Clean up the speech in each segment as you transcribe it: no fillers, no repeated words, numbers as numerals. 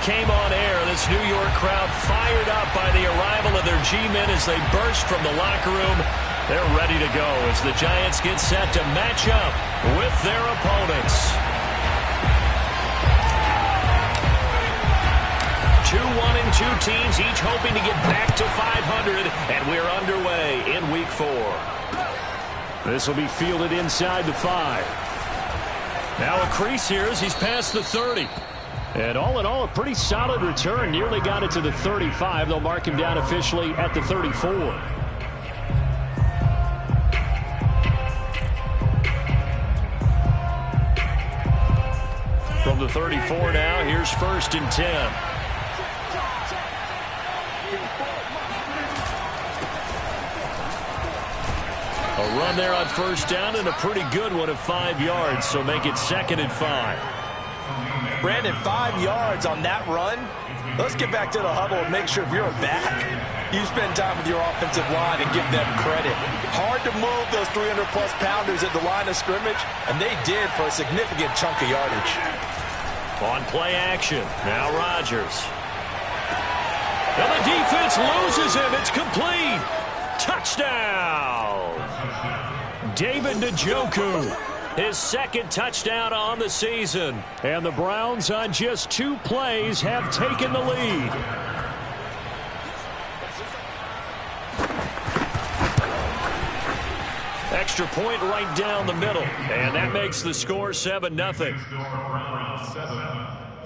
came on air. This New York crowd fired up by the arrival of their G-men as they burst from the locker room. They're ready to go as the Giants get set to match up with their opponents. 2-1-2 teams, each hoping to get back to 500, and we're underway in Week 4. This will be fielded inside the 5. Now a crease here as he's past the 30. And all in all, a pretty solid return. Nearly got it to the 35. They'll mark him down officially at the 34. From the 34 now, here's 1st and 10. A run there on 1st down and a pretty good one of 5 yards, so make it 2nd and 5. Brandon, 5 yards on that run. Let's get back to the huddle and make sure if you're a back, you spend time with your offensive line and give them credit. Hard to move those 300-plus pounders at the line of scrimmage, and they did for a significant chunk of yardage. On play action, now Rodgers. And the defense loses him. It's complete. Touchdown! David Njoku, his 2nd touchdown on the season. And the Browns on just 2 plays have taken the lead. Extra point right down the middle. And that makes the score 7-0.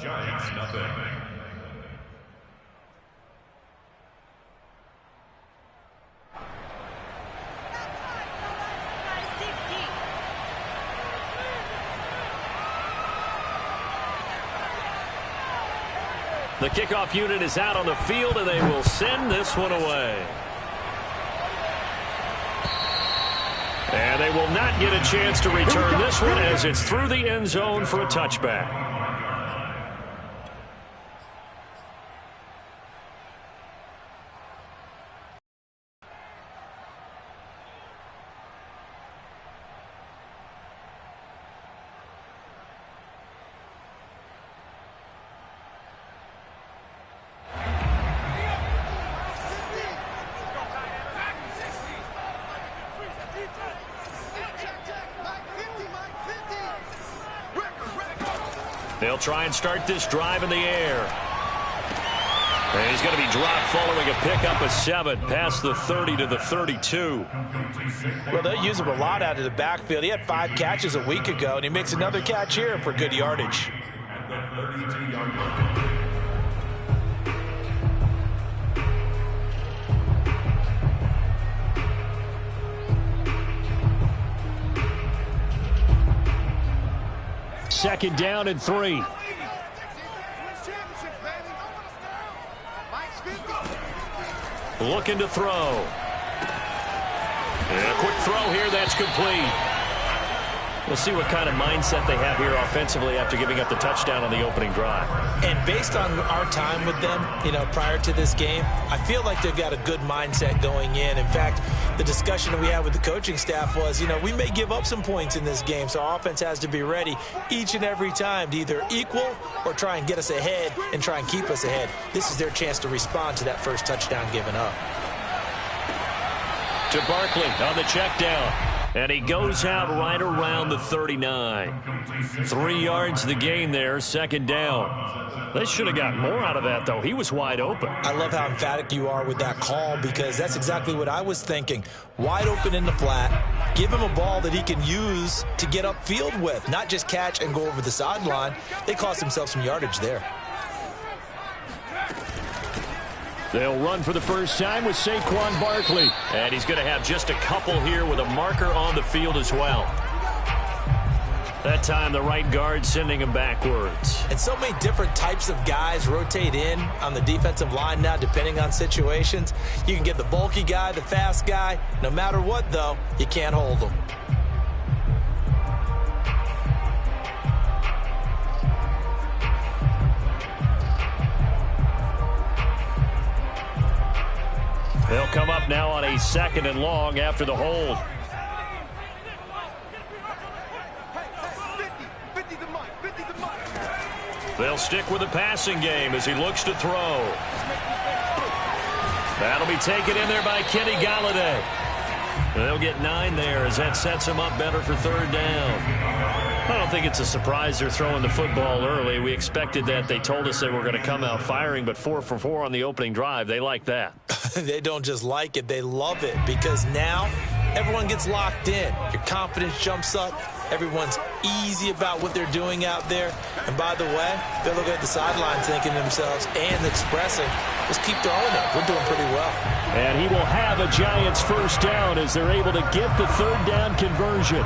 Giants, nothing. The kickoff unit is out on the field, and they will send this one away. And they will not get a chance to return this one as it's through the end zone for a touchback. They'll try and start this drive in the air. And he's going to be dropped following a pickup of 7 past the 30 to the 32. Well, they'll use him a lot out of the backfield. He had 5 catches a week ago, and he makes another catch here for good yardage. Second down and 3. Looking to throw. And a quick throw here, that's complete. We'll see what kind of mindset they have here offensively after giving up the touchdown on the opening drive. And based on our time with them, prior to this game, I feel like they've got a good mindset going in. In fact, the discussion that we had with the coaching staff was, we may give up some points in this game, so our offense has to be ready each and every time to either equal or try and get us ahead and try and keep us ahead. This is their chance to respond to that first touchdown given up. To Barkley on the check down. And he goes out right around the 39. 3 yards the gain there, 2nd down. They should have got more out of that, though. He was wide open. I love how emphatic you are with that call because that's exactly what I was thinking. Wide open in the flat. Give him a ball that he can use to get upfield with, not just catch and go over the sideline. They cost themselves some yardage there. They'll run for the first time with Saquon Barkley. And he's going to have just a couple here with a marker on the field as well. That time the right guard sending him backwards. And so many different types of guys rotate in on the defensive line now depending on situations. You can get the bulky guy, the fast guy. No matter what, though, you can't hold them. They'll come up now on a 2nd and long after the hold. They'll stick with the passing game as he looks to throw. That'll be taken in there by Kenny Golladay. They'll get 9 there as that sets him up better for third down. I don't think it's a surprise they're throwing the football early. We expected that. They told us they were going to come out firing, but 4 for 4 on the opening drive. They like that. They don't just like it, they love it, because now everyone gets locked in. Your confidence jumps up. Everyone's easy about what they're doing out there. And by the way, they're looking at the sideline thinking to themselves and expressing, just keep throwing it. We're doing pretty well. And he will have a Giants first down as they're able to get the third down conversion.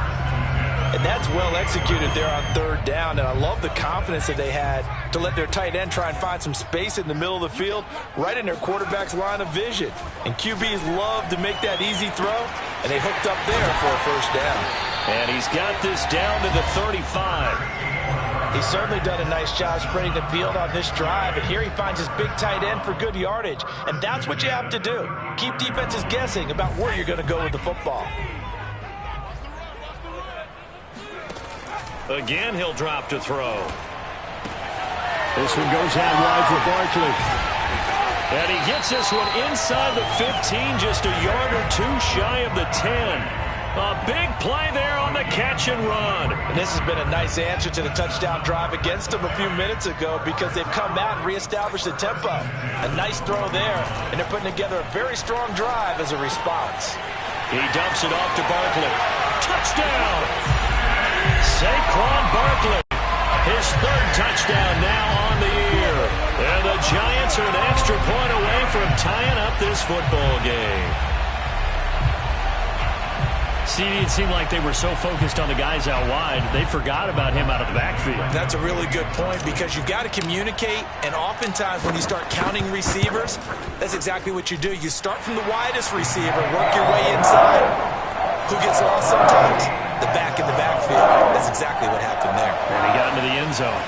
And that's well executed there on third down. And I love the confidence that they had to let their tight end try and find some space in the middle of the field, right in their quarterback's line of vision. And QBs love to make that easy throw, and they hooked up there for a first down. And he's got this down to the 35. He's certainly done a nice job spreading the field on this drive, and here he finds his big tight end for good yardage. And that's what you have to do. Keep defenses guessing about where you're going to go with the football. Again, he'll drop to throw. This one goes out wide for Barkley. And he gets this one inside the 15, just a yard or two shy of the 10. A big play there on the catch and run. And this has been a nice answer to the touchdown drive against them a few minutes ago, because they've come out and reestablished the tempo. A nice throw there, and they're putting together a very strong drive as a response. He dumps it off to Barkley. Touchdown! Saquon Barkley, his third touchdown now on the year. And the Giants are an extra point away from tying up this football game. See, it seemed like they were so focused on the guys out wide, they forgot about him out of the backfield. That's a really good point, because you've got to communicate, and oftentimes when you start counting receivers, that's exactly what you do. You start from the widest receiver, work your way inside. Who gets lost sometimes? The back in the backfield. That's exactly what happened there. And he got into the end zone.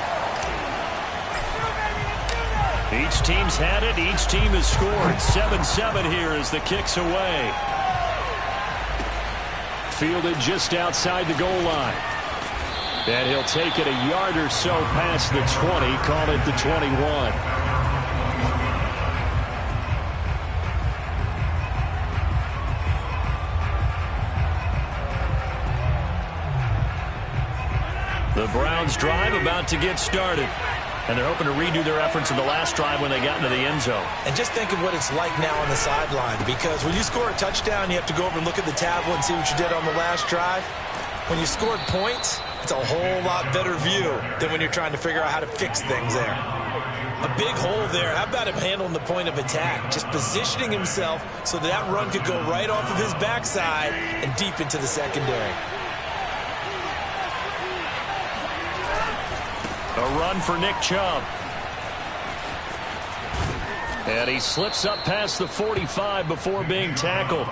Each team's had it. Each team has scored. 7-7 here as the kick's away. Fielded just outside the goal line. And he'll take it a yard or so past the 20. Call it the 21. The Browns drive about to get started. And they're hoping to redo their efforts in the last drive when they got into the end zone. And just think of what it's like now on the sideline, because when you score a touchdown, you have to go over and look at the tablet and see what you did on the last drive. When you scored points, it's a whole lot better view than when you're trying to figure out how to fix things there. A big hole there. How about him handling the point of attack? Just positioning himself so that run could go right off of his backside and deep into the secondary. A run for Nick Chubb. And he slips up past the 45 before being tackled.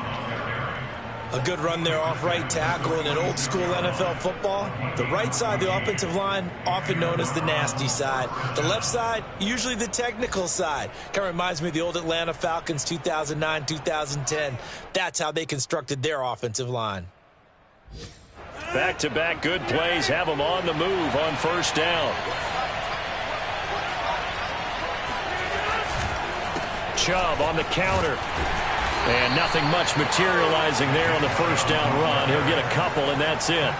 A good run there off right tackle. In an old school NFL football, the right side of the offensive line, often known as the nasty side. The left side, usually the technical side. Kind of reminds me of the old Atlanta Falcons 2009-2010. That's how they constructed their offensive line. Back-to-back good plays have them on the move on first down. Chubb on the counter. And nothing much materializing there on the first down run. He'll get a couple, and that's it.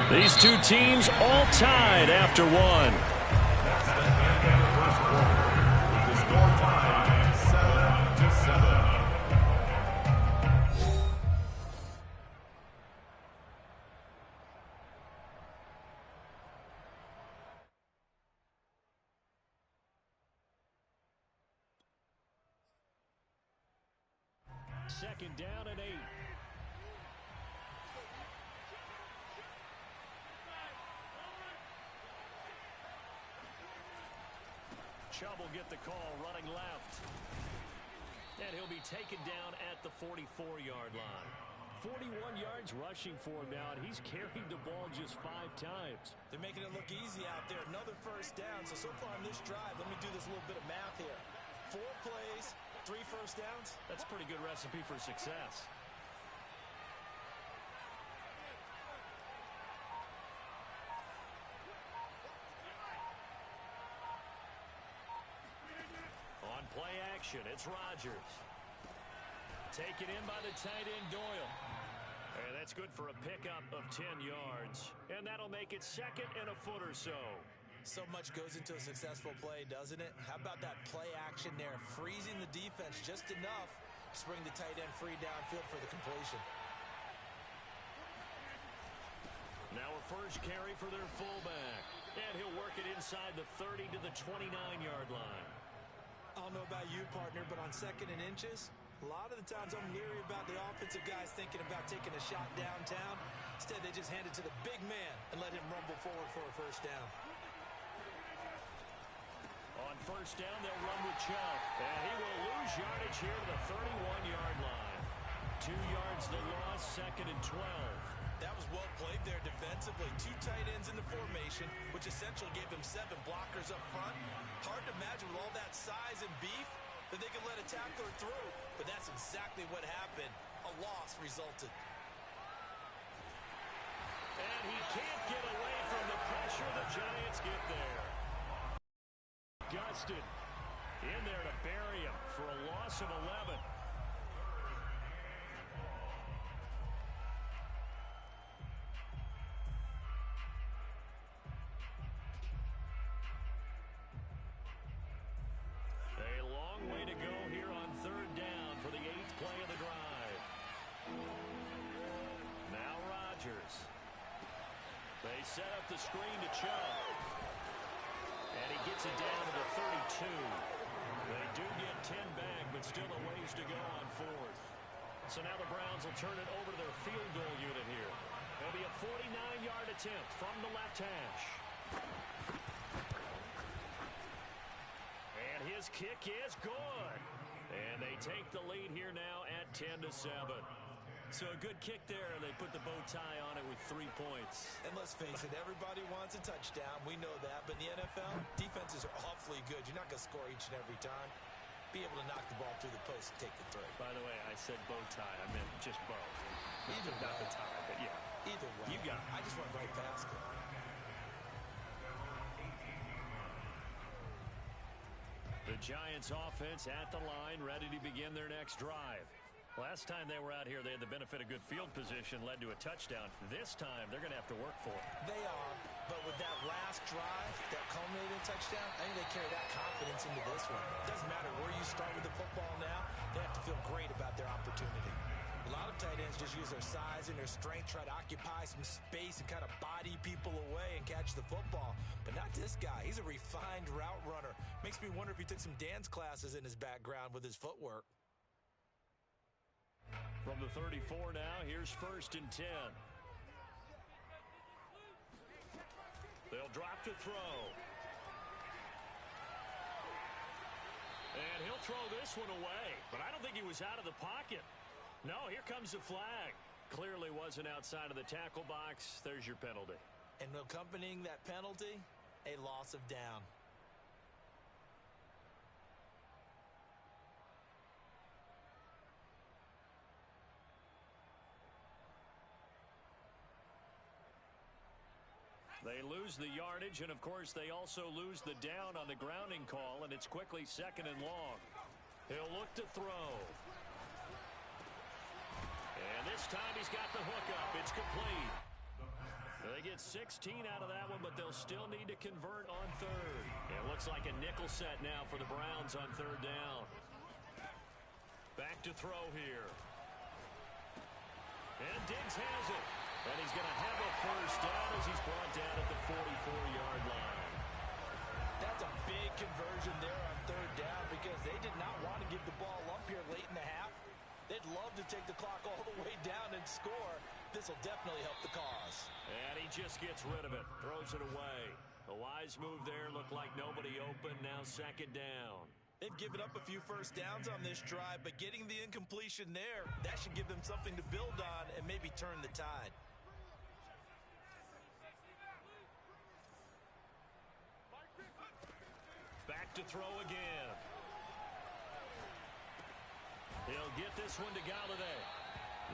These two teams all tied after one. Second down and 8. Chubb will get the call running left. And he'll be taken down at the 44-yard line. 41 yards rushing for him now, and he's carried the ball just 5 times. They're making it look easy out there. Another first down. So far on this drive, let me do this little bit of math here. 4 plays, 3 first downs. That's a pretty good recipe for success. action. It's Rodgers. Taken in by the tight end, Doyle. And that's good for a pickup of 10 yards. And that'll make it 2nd and a foot or so. So much goes into a successful play, doesn't it? How about that play action there? Freezing the defense just enough to bring the tight end free downfield for the completion. Now a first carry for their fullback. And he'll work it inside the 30 to the 29-yard line. I don't know about you, partner, but on 2nd and inches, a lot of the times I'm leery about the offensive guys thinking about taking a shot downtown. Instead, they just hand it to the big man and let him rumble forward for a first down. On first down, they'll run with Chubb. And he will lose yardage here to the 31-yard line. 2 yards the loss, 2nd and 12. That was well played there defensively. 2 tight ends in the formation, which essentially gave them 7 blockers up front. Hard to imagine with all that size and beef that they could let a tackler through. But that's exactly what happened. A loss resulted. And he can't get away from the pressure. The Giants get there. Gustin in there to bury him for a loss of 11. A long way to go here on 3rd down for the 8th play of the drive. Now Rodgers. They set up the screen to Chubb. And he gets it down to the 32. They do get 10 back, but still a ways to go on 4th. So now the Browns will turn it over to their field goal unit here. It'll be a 49-yard attempt from the left hash. And his kick is good. And they take the lead here now at 10-7. So a good kick there. They put the bow tie on it with 3 points. And let's face it, everybody wants a touchdown. We know that. But in the NFL, defenses are awfully good. You're not going to score each and every time. Be able to knock the ball through the post and take the throw. By the way, I said bow tie. I meant just bow. Either way. Not the tie, but yeah. Either way. You got it. I just went right past it. The Giants offense at the line, ready to begin their next drive. Last time they were out here, they had the benefit of good field position, led to a touchdown. This time, they're going to have to work for it. They are, but with that last drive, that culminating touchdown, I think they carry that confidence into this one. It doesn't matter where you start with the football now, they have to feel great about their opportunity. A lot of tight ends just use their size and their strength, try to occupy some space and kind of body people away and catch the football. But not this guy. He's a refined route runner. Makes me wonder if he took some dance classes in his background with his footwork. From the 34 now, here's 1st and 10. They'll drop to throw. And he'll throw this one away. But I don't think he was out of the pocket. No, here comes the flag. Clearly wasn't outside of the tackle box. There's your penalty. And accompanying that penalty, a loss of down. They lose the yardage, and of course they also lose the down on the grounding call, and it's quickly 2nd and long. He'll look to throw. And this time he's got the hook up. It's complete. They get 16 out of that one, but they'll still need to convert on 3rd. It looks like a nickel set now for the Browns on 3rd down. Back to throw here. And Diggs has it. And he's going to have a first down as he's brought down at the 44-yard line. That's a big conversion there on 3rd down because they did not want to give the ball up here late in the half. They'd love to take the clock all the way down and score. This will definitely help the cause. And he just gets rid of it, throws it away. A wise move there, looked like nobody open, now 2nd down. They've given up a few first downs on this drive, but getting the incompletion there, that should give them something to build on and maybe turn the tide. Back to throw again. He'll get this one to Golladay.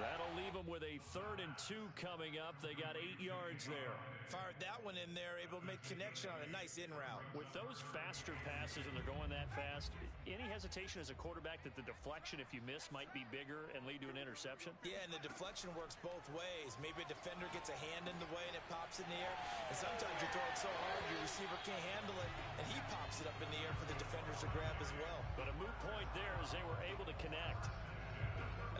That'll leave them with a 3rd and 2 coming up. They got 8 yards there. Fired that one in there, able to make connection on a nice in route. With those faster passes and they're going that fast, any hesitation as a quarterback that the deflection, if you miss, might be bigger and lead to an interception? Yeah, and the deflection works both ways. Maybe a defender gets a hand in the way and it pops in the air. And sometimes you throw it so hard your receiver can't handle it, and he pops it up in the air for the defenders to grab as well. But a moot point there as they were able to connect.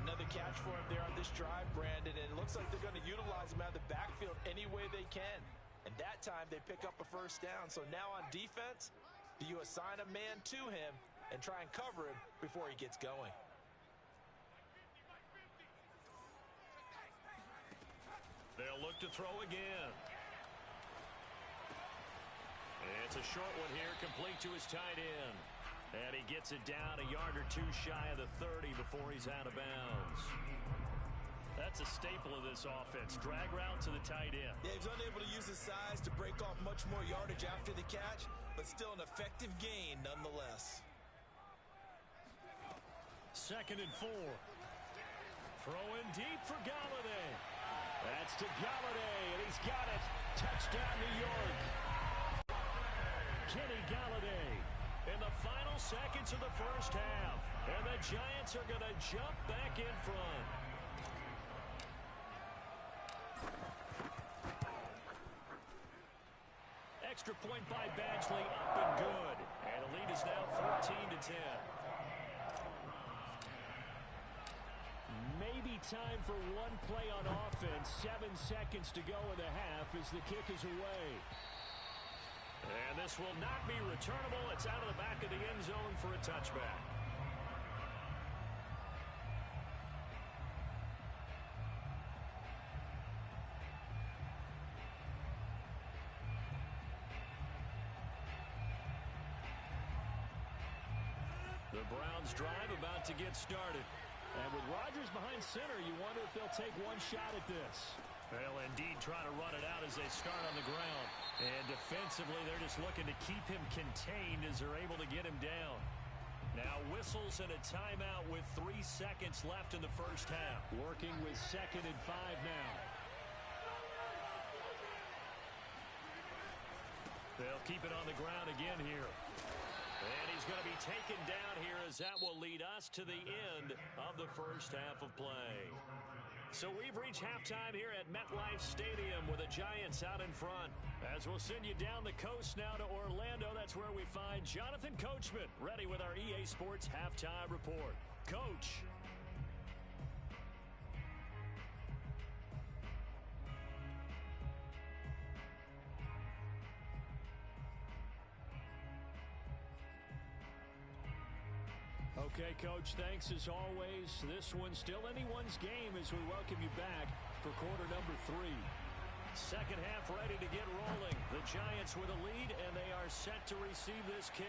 Another catch for him there on this drive, Brandon, and it looks like they're going to utilize him out of the backfield any way they can. And that time they pick up a first down. So now on defense, do you assign a man to him and try and cover him before he gets going? They'll look to throw again. It's a short one here, complete to his tight end. And he gets it down a yard or 2 shy of the 30 before he's out of bounds. That's a staple of this offense. Drag route to the tight end. Yeah, he's unable to use his size to break off much more yardage after the catch, but still an effective gain nonetheless. 2nd and 4. Throwing deep for Galladay. That's to Galladay, and he's got it. Touchdown, New York. Kenny Galladay in the final seconds of the first half. And the Giants are going to jump back in front. Extra point by Badgley, up and good. And the lead is now 14-10. Maybe time for one play on offense. 7 seconds to go in the half as the kick is away. And this will not be returnable. It's out of the back of the end zone for a touchback. The Browns drive about to get started. And with Rodgers behind center, you wonder if they'll take one shot at this. They'll indeed try to run it out as they start on the ground. And defensively, they're just looking to keep him contained as they're able to get him down. Now whistles and a timeout with 3 seconds left in the first half. Working with 2nd and 5 now. They'll keep it on the ground again here. And he's going to be taken down here as that will lead us to the end of the first half of play. So we've reached halftime here at MetLife Stadium with the Giants out in front. As we'll send you down the coast now to Orlando, that's where we find Jonathan Coachman ready with our EA Sports Halftime Report. Coach. Okay, Coach, thanks as always. This one's still anyone's game as we welcome you back for quarter number 3. Second half ready to get rolling. The Giants with a lead, and they are set to receive this kick.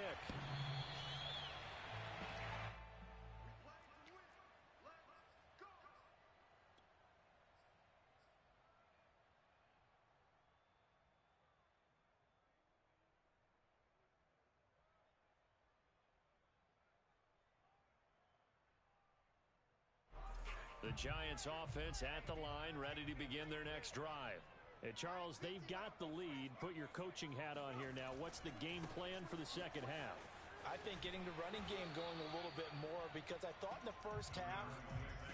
The Giants offense at the line, ready to begin their next drive. And Charles, they've got the lead. Put your coaching hat on here now. What's the game plan for the second half? I think getting the running game going a little bit more, because I thought in the first half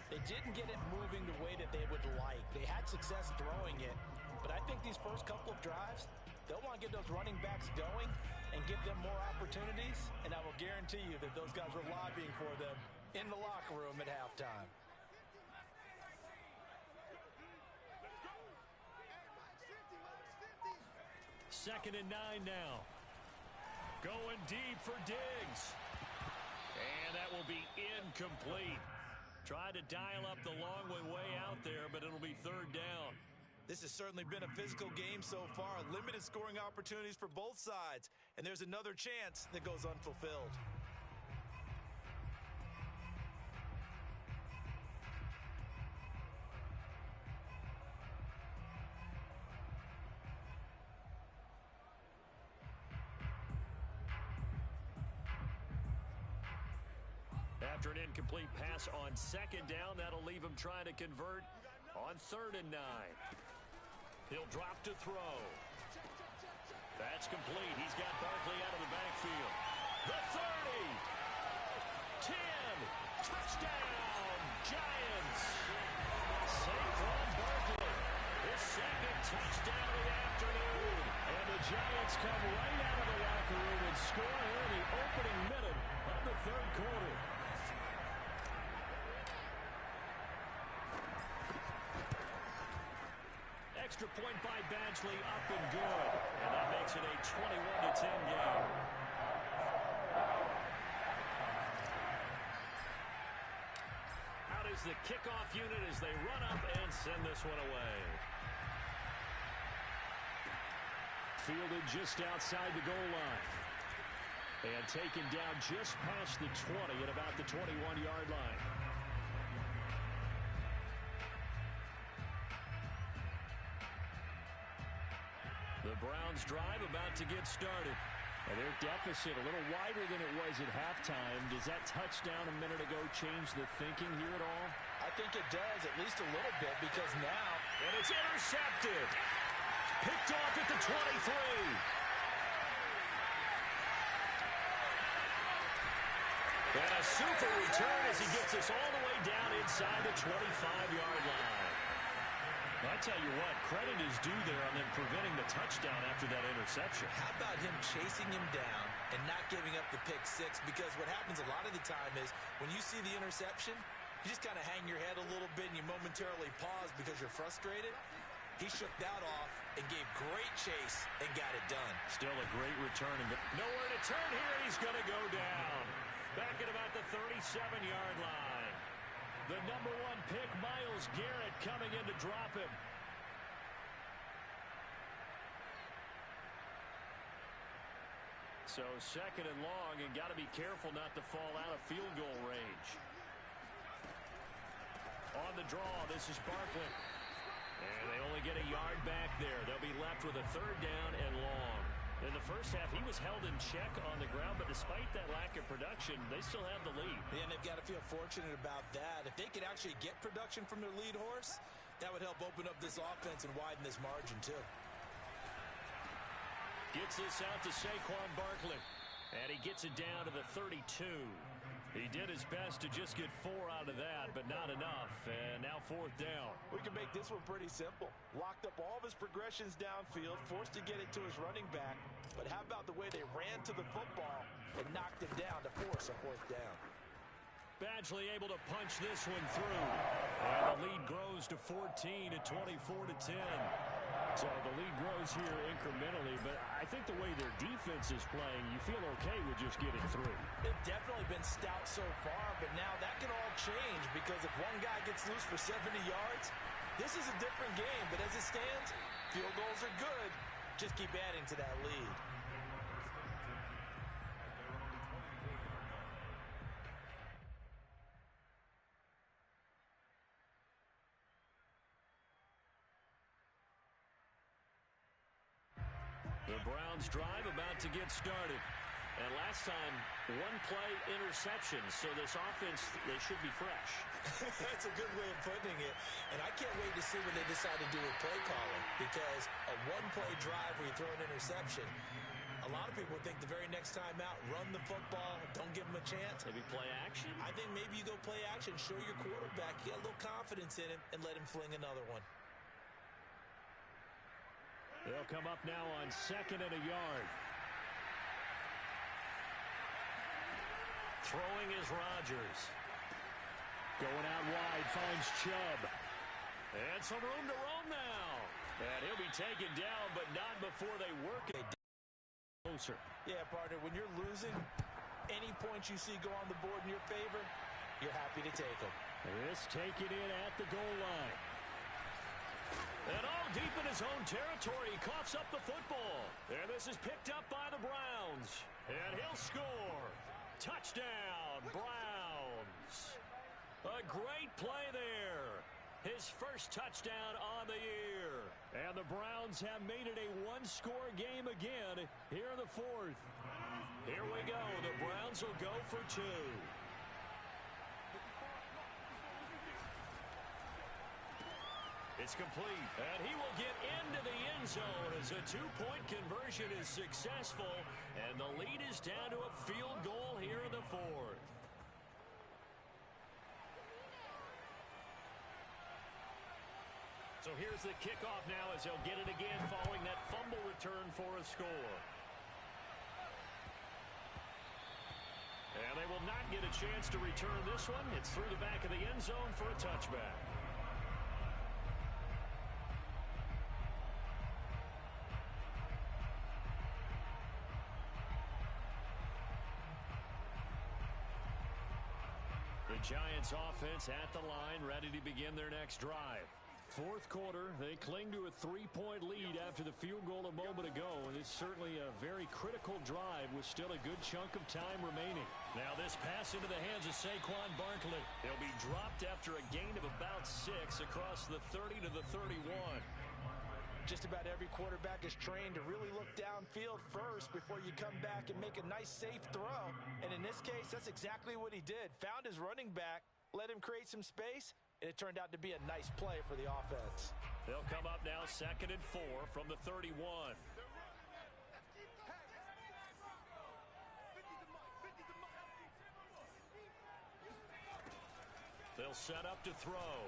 they didn't get it moving the way that they would like. They had success throwing it, but I think these first couple of drives, they'll want to get those running backs going and give them more opportunities, and I will guarantee you that those guys were lobbying for them in the locker room at halftime. Second and 9 now. Going deep for Diggs. And that will be incomplete. Tried to dial up the long way out there, but it'll be third down. This has certainly been a physical game so far. Limited scoring opportunities for both sides. And there's another chance that goes unfulfilled. After an incomplete incomplete pass on second down. That'll leave him trying to convert on 3rd and 9. He'll drop to throw. That's complete. He's got Barkley out of the backfield. The 30. 10. Touchdown, Giants. Saquon Barkley, his 2nd touchdown of the afternoon. And the Giants come right out of the locker room and score here in the opening minute of the 3rd quarter. Extra point by Badgley, up and good. And that makes it a 21-10 game. Out is the kickoff unit as they run up and send this one away. Fielded just outside the goal line. And taken down just past the 20 at about the 21-yard line. The Browns drive about to get started. And their deficit a little wider than it was at halftime. Does that touchdown a minute ago change the thinking here at all? I think it does, at least a little bit, because now... And it's intercepted. Picked off at the 23. And a super return as he gets us all the way down inside the 25-yard line. I tell you what, credit is due there on them preventing the touchdown after that interception. How about him chasing him down and not giving up the pick six? Because what happens a lot of the time is when you see the interception, you just kind of hang your head a little bit and you momentarily pause because you're frustrated. He shook that off and gave great chase and got it done. Still a great return. Nowhere to turn here, and he's going to go down. Back at about the 37-yard line. The number 1 pick, Myles Garrett, coming in to drop him. So 2nd and long, and got to be careful not to fall out of field goal range. On the draw, this is Barkley. And they only get a yard back there. They'll be left with a 3rd down and long. In the first half, he was held in check on the ground, but despite that lack of production, they still have the lead. And they've got to feel fortunate about that. If they could actually get production from their lead horse, that would help open up this offense and widen this margin, too. Gets this out to Saquon Barkley, and he gets it down to the 32. He did his best to just get 4 out of that, but not enough. And now 4th down. We can make this one pretty simple. Locked up all of his progressions downfield, forced to get it to his running back. But how about the way they ran to the football and knocked him down to force a 4th down? Badgley able to punch this one through. And the lead grows to 14 at 24-10. So the lead grows here incrementally, but I think the way their defense is playing, you feel okay with just getting through. They've definitely been stout so far, but now that can all change because if one guy gets loose for 70 yards, this is a different game. But as it stands, field goals are good. Just keep adding to that lead. The Browns drive about to get started. And last time, 1-play interception. So this offense, they should be fresh. That's a good way of putting it. And I can't wait to see what they decide to do with play calling. Because a 1-play drive where you throw an interception, a lot of people think the very next time out, run the football, don't give them a chance. Maybe play action? I think maybe you go play action, show your quarterback, you got a little confidence in him, and let him fling another one. They'll come up now on 2nd and a yard. Throwing is Rodgers. Going out wide, finds Chubb. And some room to roam now. And he'll be taken down, but not before they work it closer. Yeah, partner, when you're losing, any points you see go on the board in your favor, you're happy to take them. This taken in at the goal line. And all deep in his own territory, he coughs up the football. And this is picked up by the Browns. And he'll score. Touchdown, Browns. A great play there. His first touchdown on the year. And the Browns have made it a one-score game again here in the 4th. Here we go. The Browns will go for 2. It's complete. And he will get into the end zone as a two-point conversion is successful. And the lead is down to a field goal here in the fourth. So here's the kickoff now as they'll get it again following that fumble return for a score. And they will not get a chance to return this one. It's through the back of the end zone for a touchback. The Giants offense at the line, ready to begin their next drive. Fourth quarter, they cling to a 3-point lead after the field goal a moment ago, and it's certainly a very critical drive with still a good chunk of time remaining. Now this pass into the hands of Saquon Barkley. He'll be dropped after a gain of about 6 across the 30 to the 31. Just about every quarterback is trained to really look downfield first before you come back and make a nice, safe throw. And in this case, that's exactly what he did. Found his running back, let him create some space, and it turned out to be a nice play for the offense. They'll come up now 2nd and 4 from the 31. They'll set up to throw.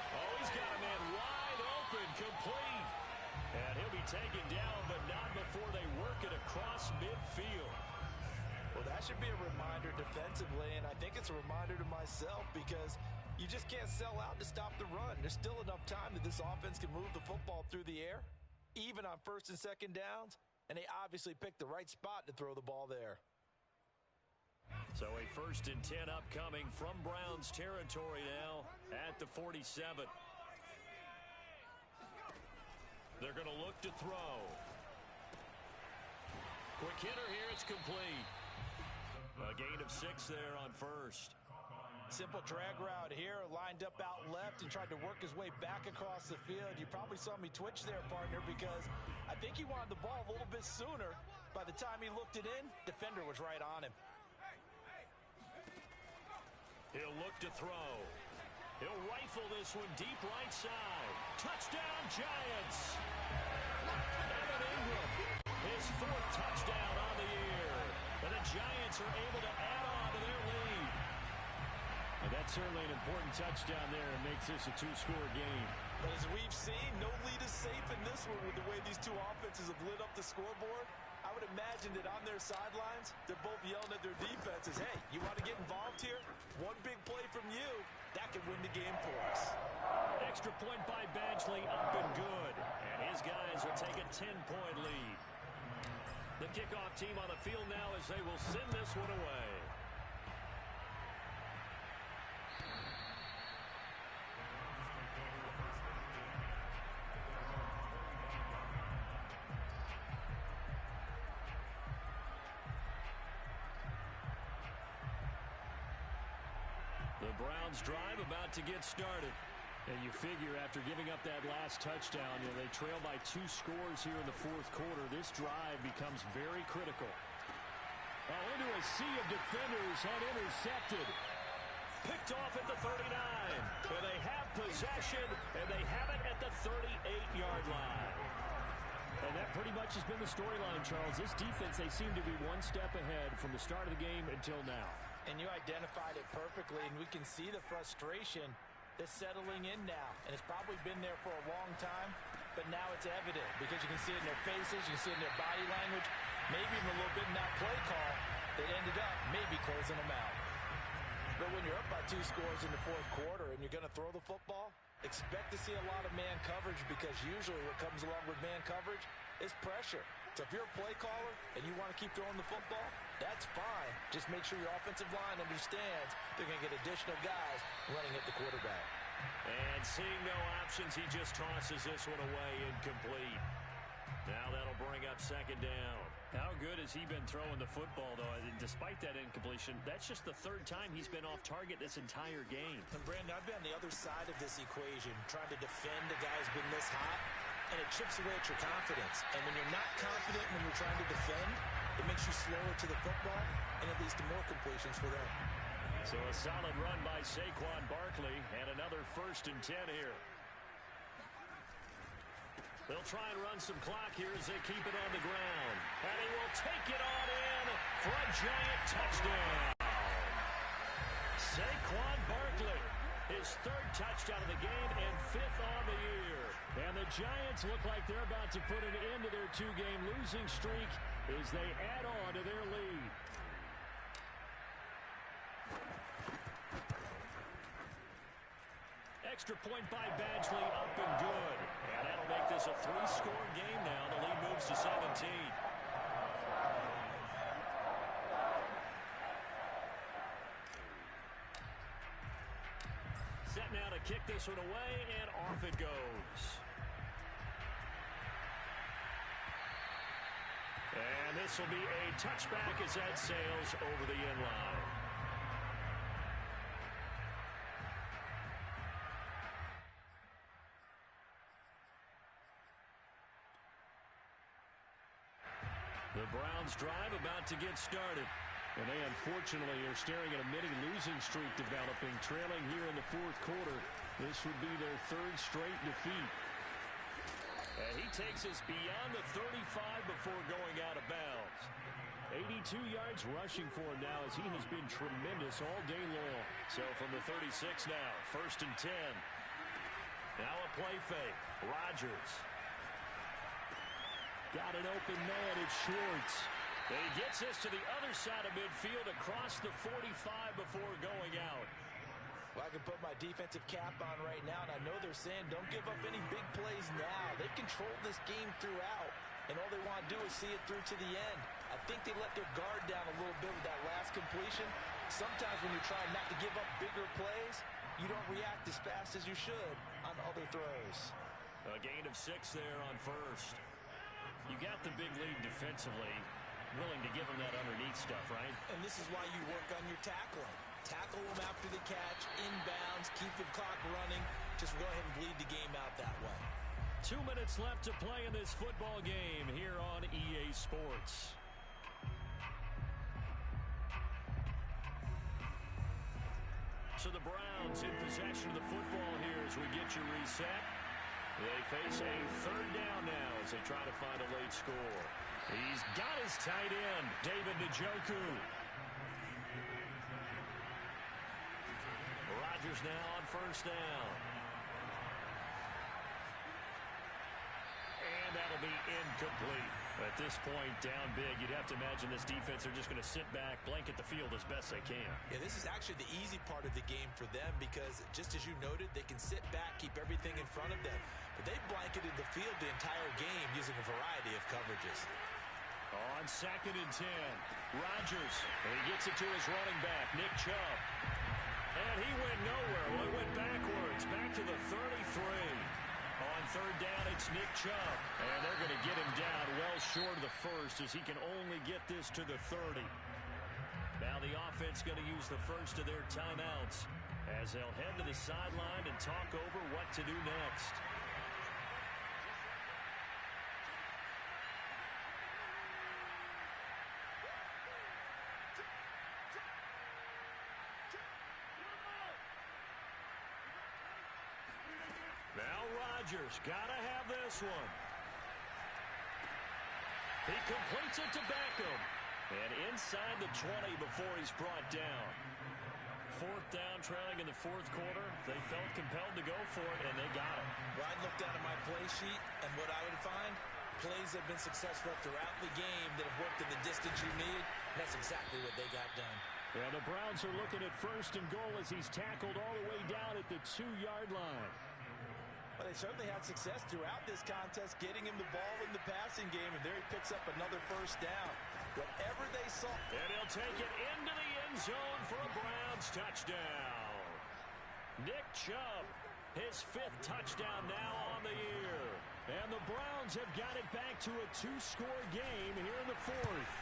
Oh, he's got a man wide open, complete. And he'll be taken down, but not before they work it across midfield. Well, that should be a reminder defensively, and I think it's a reminder to myself because you just can't sell out to stop the run. There's still enough time that this offense can move the football through the air, even on 1st and 2nd downs, and they obviously picked the right spot to throw the ball there. So a 1st and 10 upcoming from Browns territory now at the 47. They're going to look to throw. Quick hitter here, it's complete. A gain of 6 there on 1st. Simple drag route here, lined up out left and tried to work his way back across the field. You probably saw me twitch there, partner, because I think he wanted the ball a little bit sooner. By the time he looked it in, defender was right on him. He'll look to throw. He'll rifle this one deep right side. Touchdown, Giants! Evan Ingram, his 4th touchdown on the year. And the Giants are able to add on to their lead. And that's certainly an important touchdown there. It makes this a 2-score game. But as we've seen, no lead is safe in this one with the way these two offenses have lit up the scoreboard. I would imagine that on their sidelines, they're both yelling at their defenses, hey, you want to get involved here? One big play from you, that could win the game for us. Extra point by Badgley, up and good. And his guys will take a 10-point lead. The kickoff team on the field now as they will send this one away. The Browns drive about to get started. And you figure after giving up that last touchdown, they trail by 2 scores here in the 4th quarter. This drive becomes very critical. Oh, into a sea of defenders and intercepted. Picked off at the 39. But they have possession, and they have it at the 38-yard line. And that pretty much has been the storyline, Charles. This defense, they seem to be one step ahead from the start of the game until now. And you identified it perfectly, and we can see the frustration that's settling in now. And it's probably been there for a long time, but now it's evident because you can see it in their faces, you can see it in their body language, maybe even a little bit in that play call that ended up maybe closing them out. But when you're up by 2 scores in the 4th quarter and you're going to throw the football, expect to see a lot of man coverage because usually what comes along with man coverage is pressure. So if you're a play caller and you want to keep throwing the football, that's fine. Just make sure your offensive line understands they're going to get additional guys running at the quarterback. And seeing no options, he just tosses this one away incomplete. Now that'll bring up 2nd down. How good has he been throwing the football, though? Despite that incompletion, that's just the 3rd time he's been off target this entire game. And Brandon, I've been on the other side of this equation, trying to defend a guy who's been this hot, and it chips away at your confidence. And when you're not confident when you're trying to defend, it makes you slower to the football, and it leads to more completions for them. So a solid run by Saquon Barkley and another 1st and 10 here. They'll try and run some clock here as they keep it on the ground. And he will take it on in for a giant touchdown. Saquon Barkley, his 3rd touchdown of the game and 5th on the year. And the Giants look like they're about to put an end to their 2-game losing streak as they add on to their lead. Extra point by Badgley, up and good. And that'll make this a 3-score game now. The lead moves to 17. Set now to kick this one away, and off it goes. And this will be a touchback as that sails over the end line. The Browns drive about to get started. And they unfortunately are staring at a mini losing streak developing, trailing here in the 4th quarter. This would be their 3rd straight defeat. And he takes us beyond the 35 before going out of bounds. 82 yards rushing for him now as he has been tremendous all day long. So from the 36 now, 1st and 10. Now a play fake. Rodgers. Got an open man. It's Schwartz. And he gets us to the other side of midfield across the 45 before going out. Well, I can put my defensive cap on right now, and I know they're saying don't give up any big plays now. They've controlled this game throughout, and all they want to do is see it through to the end. I think they let their guard down a little bit with that last completion. Sometimes when you're trying not to give up bigger plays, you don't react as fast as you should on other throws. A gain of 6 there on 1st. You got the big lead defensively. Willing to give them that underneath stuff, right? And this is why you work on your tackling. Tackle them after the catch, inbounds, keep the clock running. Just go ahead and bleed the game out that way. 2 minutes left to play in this football game here on EA Sports. So the Browns in possession of the football here as we get you reset. They face a 3rd down now as they try to find a late score. He's got his tight end, David Njoku. Rodgers now on 1st down. And that'll be incomplete. At this point, down big, you'd have to imagine this defense are just going to sit back, blanket the field as best they can. Yeah, this is actually the easy part of the game for them because, just as you noted, they can sit back, keep everything in front of them. But they've blanketed the field the entire game using a variety of coverages. On 2nd and 10, Rodgers, and he gets it to his running back, Nick Chubb. And he went nowhere. Well, he went backwards, back to the 33. On 3rd down, it's Nick Chubb. And they're going to get him down well short of the 1st as he can only get this to the 30. Now the offense going to use the 1st of their timeouts as they'll head to the sideline and talk over what to do next. Now Rodgers got to have this one. He completes it to Beckham. And inside the 20 before he's brought down. 4th down, trailing in the 4th quarter. They felt compelled to go for it, and they got it. Well, I'd look down at my play sheet, and what I would find, plays have been successful throughout the game that have worked in the distance you need. That's exactly what they got done. Well, the Browns are looking at 1st and goal as he's tackled all the way down at the 2-yard line. Well, they certainly had success throughout this contest, getting him the ball in the passing game, and there he picks up another 1st down. Whatever they saw. And he'll take it into the end zone for a Browns touchdown. Nick Chubb, his 5th touchdown now on the year. And the Browns have got it back to a 2-score game here in the 4th.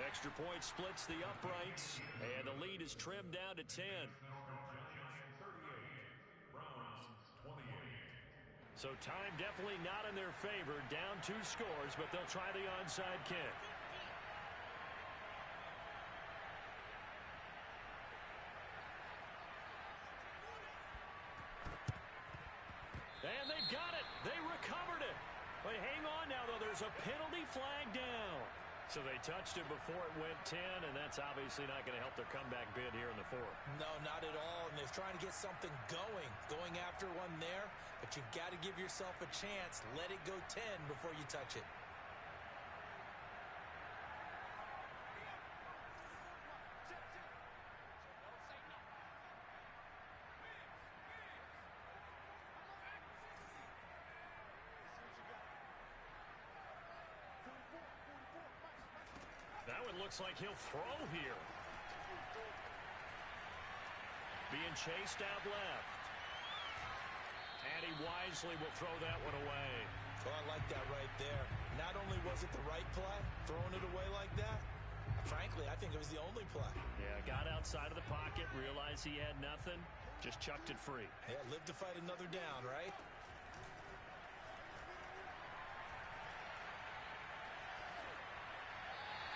Extra point splits the uprights, and the lead is trimmed down to 10. So time definitely not in their favor. Down 2 scores, but they'll try the onside kick. there's a penalty flag down. So they touched it before it went 10, and that's obviously not going to help their comeback bid here in the fourth. No, not at all, and they're trying to get something going after one there, but you've got to give yourself a chance. Let it go 10 before you touch it. That one looks like he'll throw here. Being chased out left. And he wisely will throw that one away. Oh, I like that right there. Not only was it the right play, throwing it away like that, frankly, I think it was the only play. Yeah, got outside of the pocket, realized he had nothing, just chucked it free. Yeah, live to fight another down, right?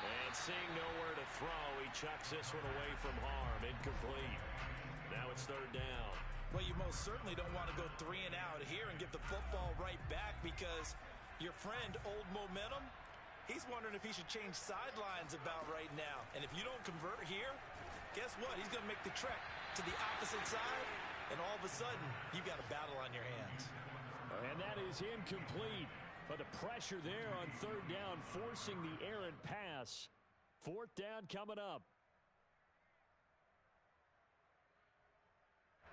And seeing nowhere to throw, he chucks this one away from harm. Incomplete. Now it's third down. Well, you most certainly don't want to go 3 and out here and get the football right back because your friend, Old Momentum, he's wondering if he should change sidelines about right now. And if you don't convert here, guess what? He's going to make the trek to the opposite side, and all of a sudden, you've got a battle on your hands. And that is incomplete. But the pressure there on third down, forcing the errant pass. Fourth down coming up.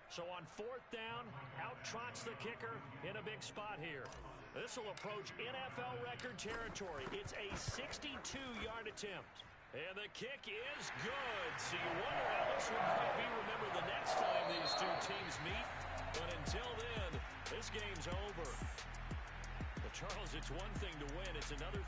So on fourth down, out trots the kicker in a big spot here. This will approach NFL record territory. It's a 62-yard attempt. And the kick is good. So you wonder how this one might be remembered the next time these two teams meet. But until then, this game's over. But Charles, it's one thing to win. It's another